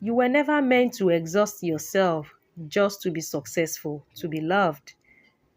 You were never meant to exhaust yourself just to be successful, to be loved.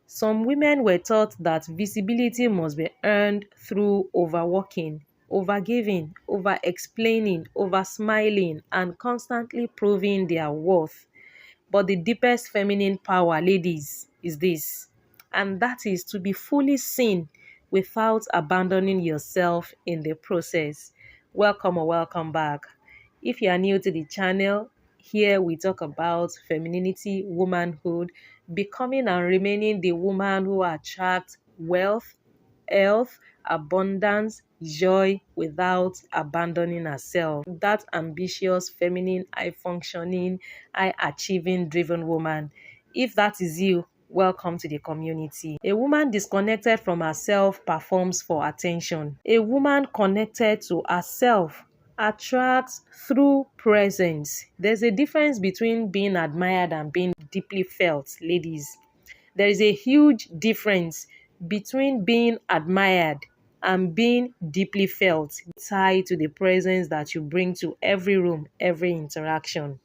Some women were taught that visibility must be earned through overworking, overgiving, over explaining, over smiling, and constantly proving their worth. But the deepest feminine power, ladies, is this, and that is to be fully seen without abandoning yourself in the process. Welcome or welcome back. If you are new to the channel, here we talk about femininity, womanhood, becoming and remaining the woman who attracts wealth, health, abundance, joy without abandoning herself. That ambitious, feminine, high functioning, high achieving, driven woman. If that is you, welcome to the community. A woman disconnected from herself performs for attention. A woman connected to herself attracts through presence. There's a difference between being admired and being deeply felt, ladies. There is a huge difference between being admired and being deeply felt, tied to the presence that you bring to every room, every interaction,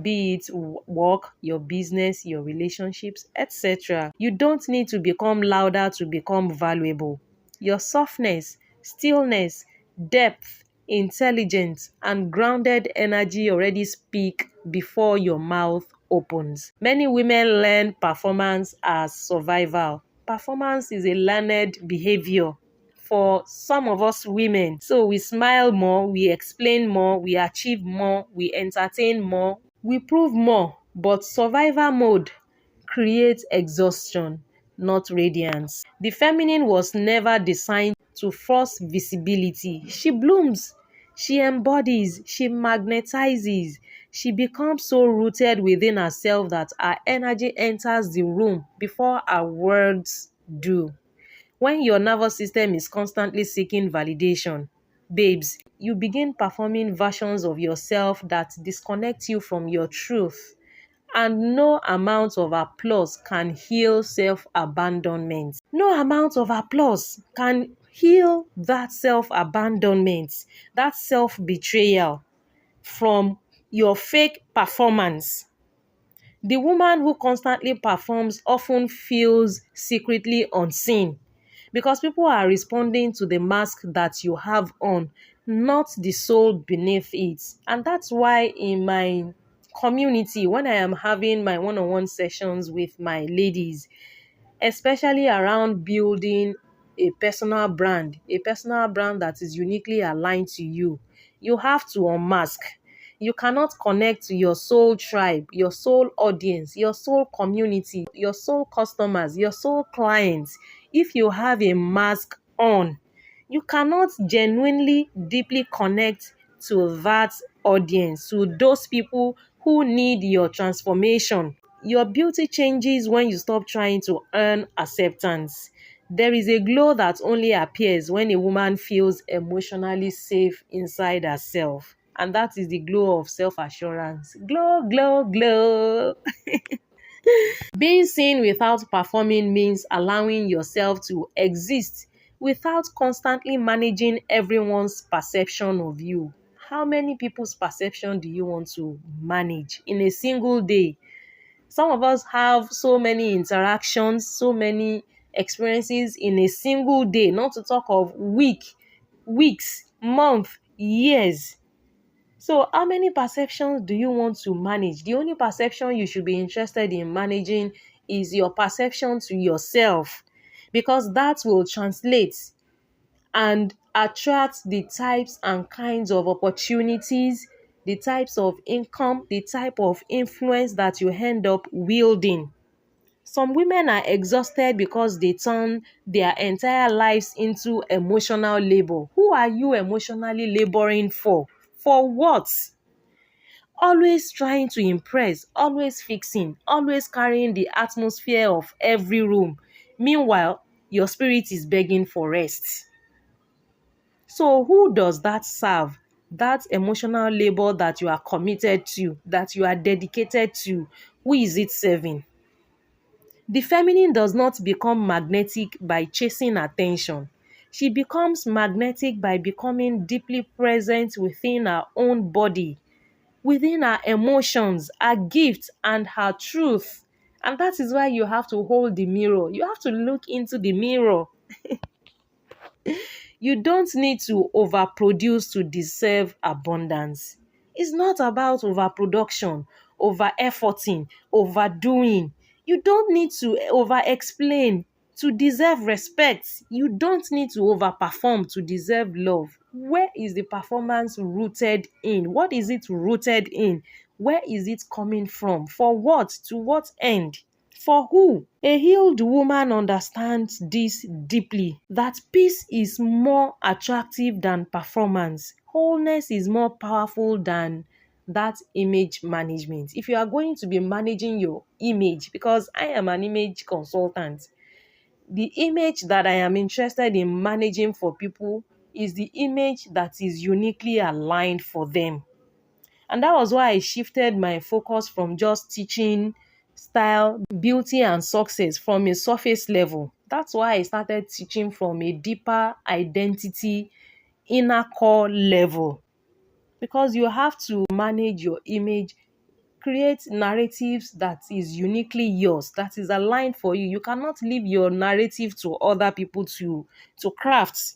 be it work, your business, your relationships, etc. You don't need to become louder to become valuable. Your softness, stillness, depth, intelligence, and grounded energy already speak before your mouth opens. Many women learn performance as survival. Performance is a learned behavior for some of us women. So we smile more, we explain more, we achieve more, we entertain more, we prove more. But survival mode creates exhaustion, not radiance. The feminine was never designed to force visibility. She blooms, she embodies, she magnetizes. She becomes so rooted within herself that her energy enters the room before her words do. When your nervous system is constantly seeking validation, babes, you begin performing versions of yourself that disconnect you from your truth. And no amount of applause can heal self-abandonment. No amount of applause can heal that self-abandonment, that self-betrayal from your fake performance. The woman who constantly performs often feels secretly unseen because people are responding to the mask that you have on, not the soul beneath it. And that's why in my community, when I am having my one-on-one sessions with my ladies, especially around building a personal brand that is uniquely aligned to you, you have to unmask. You cannot connect to your soul tribe, your soul audience, your soul community, your soul customers, your soul clients if you have a mask on. You cannot genuinely, deeply connect to that audience, to those people who need your transformation. Your beauty changes when you stop trying to earn acceptance. There is a glow that only appears when a woman feels emotionally safe inside herself. And that is the glow of self-assurance. Glow, glow, glow. Being seen without performing means allowing yourself to exist without constantly managing everyone's perception of you. How many people's perception do you want to manage in a single day? Some of us have so many interactions, so many experiences in a single day, not to talk of weeks, month, years. So how many perceptions do you want to manage? The only perception you should be interested in managing is your perception to yourself, because that will translate and attract the types and kinds of opportunities, the types of income, the type of influence that you end up wielding. Some women are exhausted because they turn their entire lives into emotional labor. Who are you emotionally laboring for? For what? Always trying to impress, always fixing, always carrying the atmosphere of every room. Meanwhile, your spirit is begging for rest. So who does that serve? That emotional labor that you are committed to, that you are dedicated to, who is it serving? The feminine does not become magnetic by chasing attention. She becomes magnetic by becoming deeply present within her own body. within her emotions, her gifts, and her truth. And that is why you have to hold the mirror. You have to look into the mirror. You don't need to overproduce to deserve abundance. It's not about overproduction, over efforting, overdoing. You don't need to over explain to deserve respect. You don't need to overperform to deserve love. Where is the performance rooted in? What is it rooted in? Where is it coming from? For what? To what end? For who? A healed woman understands this deeply, that peace is more attractive than performance. Wholeness is more powerful than that image management. If you are going to be managing your image, because I am an image consultant, the image that I am interested in managing for people is the image that is uniquely aligned for them. And that was why I shifted my focus from just teaching style, beauty, and success from a surface level. That's why I started teaching from a deeper identity, inner core level. Because you have to manage your image, create narratives that is uniquely yours, that is aligned for you. You cannot leave your narrative to other people to craft.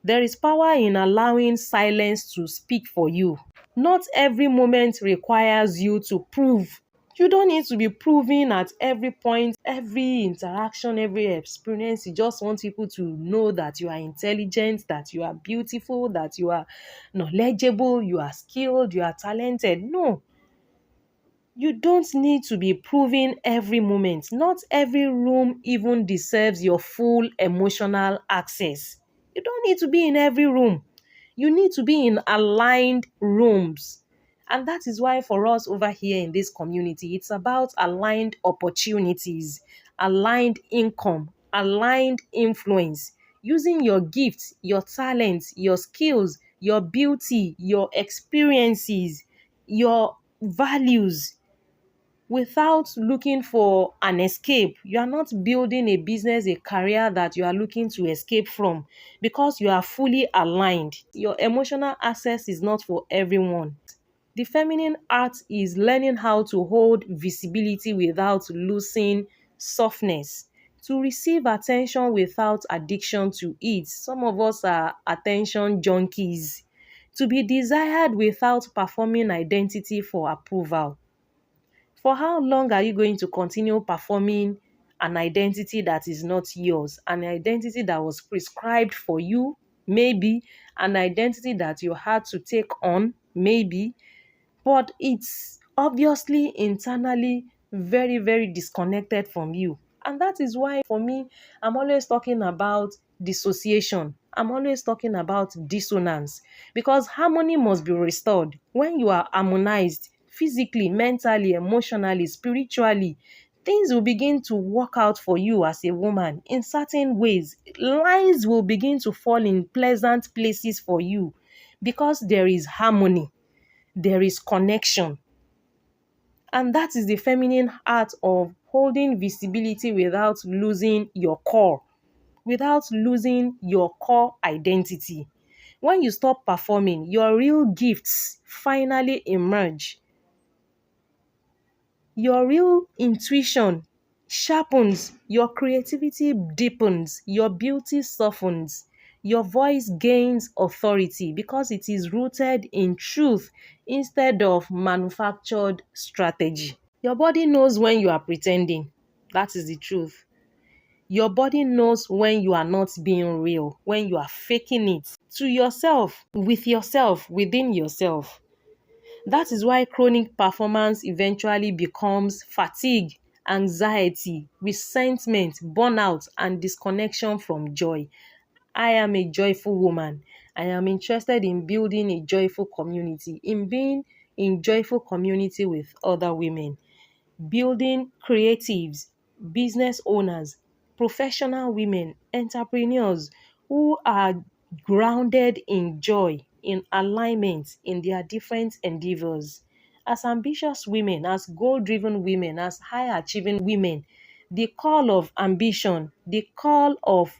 There is power in allowing silence to speak for you. Not every moment requires you to prove. You don't need to be proving at every point, every interaction, every experience. You just want people to know that you are intelligent, that you are beautiful, that you are knowledgeable, you are skilled, you are talented. No, you don't need to be proving every moment. Not every room even deserves your full emotional access. You don't need to be in every room. You need to be in aligned rooms. And that is why for us over here in this community, it's about aligned opportunities, aligned income, aligned influence, using your gifts, your talents, your skills, your beauty, your experiences, your values without looking for an escape. You are not building a business, a career that you are looking to escape from, because you are fully aligned. Your emotional access is not for everyone. The feminine art is learning how to hold visibility without losing softness, to receive attention without addiction to it. Some of us are attention junkies. To be desired without performing identity for approval. For how long are you going to continue performing an identity that is not yours? An identity that was prescribed for you, maybe. An identity that you had to take on, maybe. But it's obviously internally very, very disconnected from you. And that is why, for me, I'm always talking about dissociation. I'm always talking about dissonance, because harmony must be restored. When you are harmonized physically, mentally, emotionally, spiritually, things will begin to work out for you as a woman in certain ways. Lines will begin to fall in pleasant places for you because there is harmony, there is connection. And that is the feminine art of holding visibility without losing your core, without losing your core identity. When you stop performing, your real gifts finally emerge. Your real intuition sharpens, your creativity deepens, your beauty softens, your voice gains authority because it is rooted in truth instead of manufactured strategy. Your body knows when you are pretending. That is the truth. Your body knows when you are not being real, when you are faking it to yourself, with yourself, within yourself. That is why chronic performance eventually becomes fatigue, anxiety, resentment, burnout, and disconnection from joy. I am a joyful woman. I am interested in building a joyful community, in being in joyful community with other women, building creatives, business owners, professional women, entrepreneurs who are grounded in joy, in alignment in their different endeavors. As ambitious women, as goal driven women, as high achieving women, the call of ambition, the call of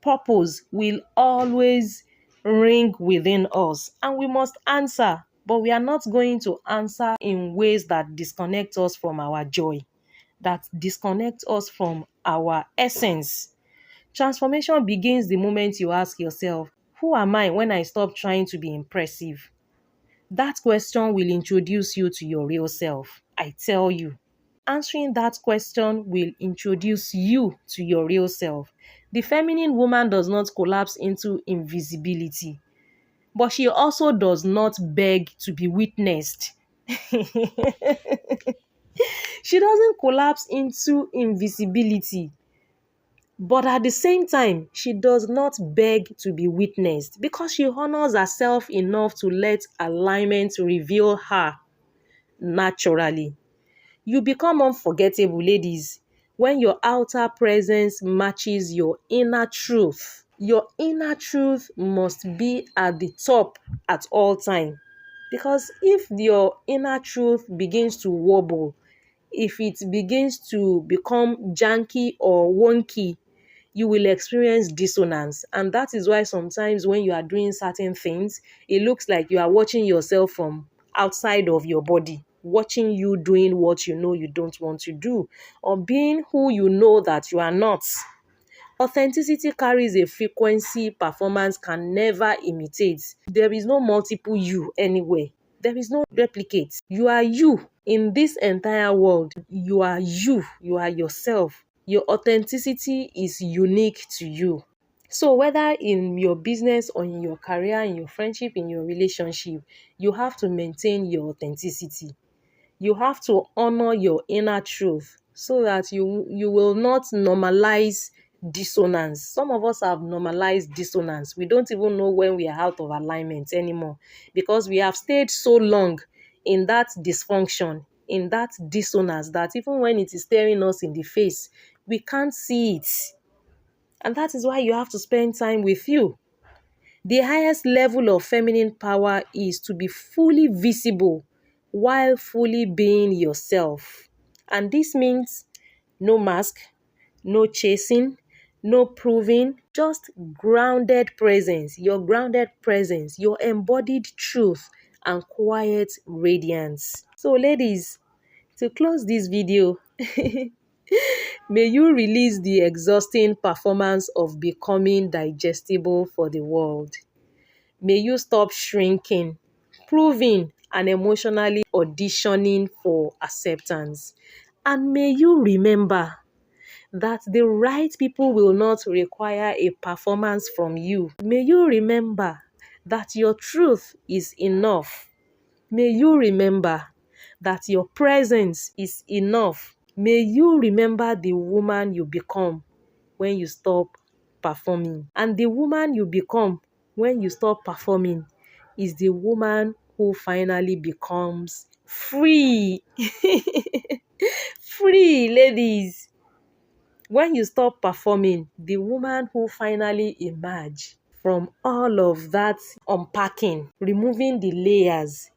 purpose will always ring within us, and we must answer. but we are not going to answer in ways that disconnect us from our joy, that disconnect us from our essence. Transformation begins the moment you ask yourself, who am I when I stop trying to be impressive? That question will introduce you to your real self. I tell you. Answering that question will introduce you to your real self. The feminine woman does not collapse into invisibility, but she also does not beg to be witnessed. She doesn't collapse into invisibility, but at the same time, she does not beg to be witnessed because she honors herself enough to let alignment reveal her naturally. You become unforgettable, ladies, when your outer presence matches your inner truth. Your inner truth must be at the top at all time. Because if your inner truth begins to wobble, if it begins to become janky or wonky, you will experience dissonance. And that is why sometimes when you are doing certain things, it looks like you are watching yourself from outside of your body, watching you doing what you know you don't want to do, or being who you know that you are not. Authenticity carries a frequency performance can never imitate. There is no multiple you anywhere. There is no replicate. You are you in this entire world. You are you. You are yourself. Your authenticity is unique to you. So whether in your business or in your career, in your friendship, in your relationship, you have to maintain your authenticity. You have to honor your inner truth so that you will not normalize dissonance. Some of us have normalized dissonance. We don't even know when we are out of alignment anymore because we have stayed so long in that dysfunction, in that dissonance, that even when it is staring us in the face, we can't see it. And that is why you have to spend time with you. The highest level of feminine power is to be fully visible while fully being yourself. And this means no mask, no chasing, no proving, just grounded presence, your embodied truth and quiet radiance. So ladies, to close this video, may you release the exhausting performance of becoming digestible for the world. May you stop shrinking, proving, and emotionally auditioning for acceptance. And may you remember that the right people will not require a performance from you. May you remember that your truth is enough. May you remember that your presence is enough. May you remember the woman you become when you stop performing. And the woman you become when you stop performing is the woman who finally becomes free. Free, ladies. When you stop performing, the woman who finally emerge from all of that unpacking, removing the layers,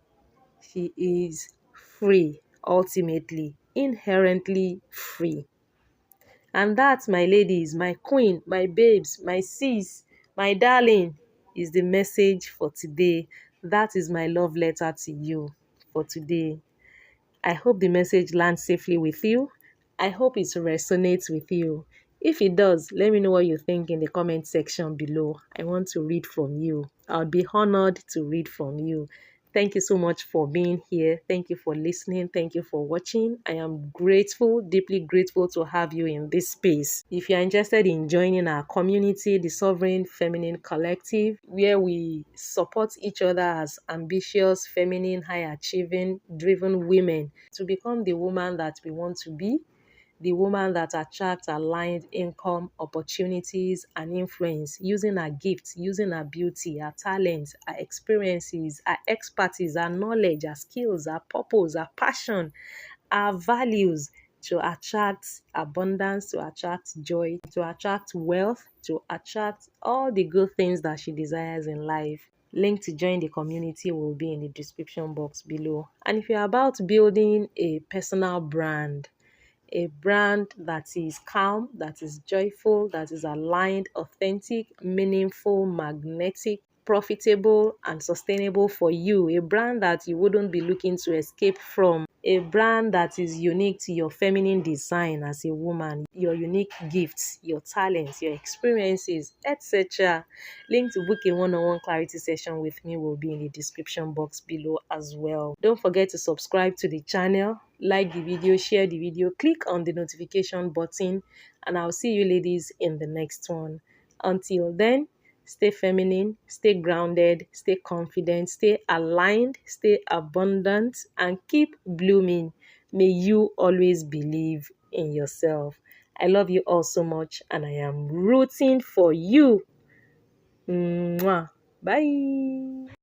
she is free, ultimately, inherently free. And that, my ladies, my queen, my babes, my sis, my darling, is the message for today. That is my love letter to you for today. I hope the message lands safely with you. I hope it resonates with you. If it does, let me know what you think in the comment section below. I want to read from you. I'll be honored to read from you. Thank you so much for being here. Thank you for listening. Thank you for watching. I am grateful, deeply grateful to have you in this space. If you are interested in joining our community, the Sovereign Feminine Collective, where we support each other as ambitious, feminine, high-achieving, driven women to become the woman that we want to be, the woman that attracts aligned income, opportunities, and influence using her gifts, using her beauty, her talents, her experiences, her expertise, her knowledge, her skills, her purpose, her passion, her values to attract abundance, to attract joy, to attract wealth, to attract all the good things that she desires in life. Link to join the community will be in the description box below. And if you're about building a personal brand, a brand that is calm, that is joyful, that is aligned, authentic, meaningful, magnetic, profitable and sustainable for you, a brand that you wouldn't be looking to escape from, a brand that is unique to your feminine design as a woman, your unique gifts, your talents, your experiences, etc. Link to book a one-on-one clarity session with me will be in the description box below as well. Don't forget to subscribe to the channel, like the video, share the video, click on the notification button, and I'll see you ladies in the next one. Until then, stay feminine, stay grounded, stay confident, stay aligned, stay abundant, and keep blooming. May you always believe in yourself. I love you all so much, and I am rooting for you. Mwah. Bye.